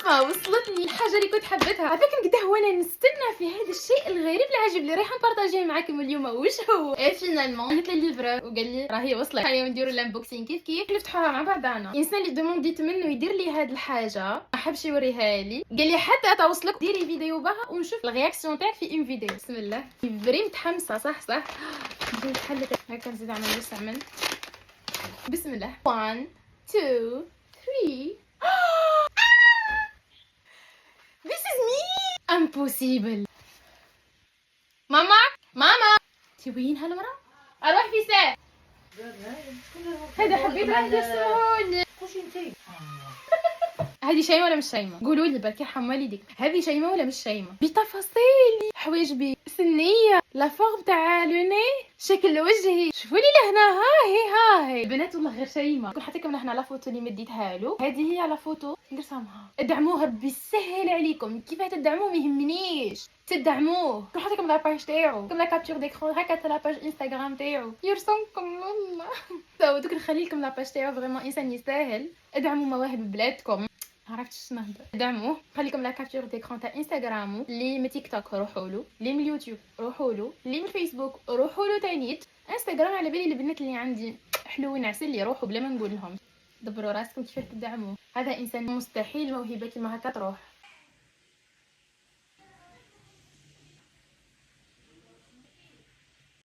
صدفة وصلتني الحاجة اللي كنت حبيتها. على فكرة قد وانا نستنى في هذا الشيء الغريب العجيب اللي رايحة نبارطاجيه معاكم اليوم. وش هو؟ فينالمون جت لي الليفرور وقال لي راهي وصلت، هيا نديروا الانبوكسينغ كيف كيف نفتحوها مع بعضنا. الانسان اللي دومونديت منه يدير لي هاد الحاجة ما حبش يوريها لي، قال لي حتى توصلك ديري فيديو بها ونشوف الرياكسيون تاعك في اون فيديو. بسم الله، فري متحمسة. صح ندير حلة هكا، نزيد نعمل نستعمل. بسم الله. 1 2 3. This is me. Impossible. ماما انتي وين هالمرة؟ اروح في ساعة. هذا حبيت راح يرسمهولي. خشي انتي. هذه شيمة ولا مش شيمة؟ قولوا لي بركي حرام والديك، هذه شيمة ولا مش شيمة؟ بتفاصيل حواجبي، سنية، لا فور تاع لوني، شكل وجهي، شوفوا لي لهنا. هاهي البنات والله غير شيمة. نقول حتى كم لهنا لا فوتو اللي مديتها له، هذه هي لا فوتو نرسمها. ادعموها بالسهل عليكم، كيف تدعموه ما يهمنيش، تدعموه. نقول حتى كم لا باج تاعو، كم لا كابتور ديكرون هكا لا باج انستغرام تاعو يرسمكم والله. تو دوك نخلي لكم لا باج تاعو، فريمون انسان يستاهل. ادعموا مواهب بلادكم. عرفتش نهضر. دعموه. خليكم لا كابتور ديكرون تاع انستغرامو، اللي من تيك توك روحوا له، اللي من اليوتيوب روحوا له، اللي من فيسبوك روحوا له. تانيت انستغرام على بالي البنات اللي عندي حلوين عسل اللي يروحوا بلا ما نقول لهم. دبروا راسكم كيفاش تدعموه. هذا انسان مستحيل موهبه كيما هكا تروح.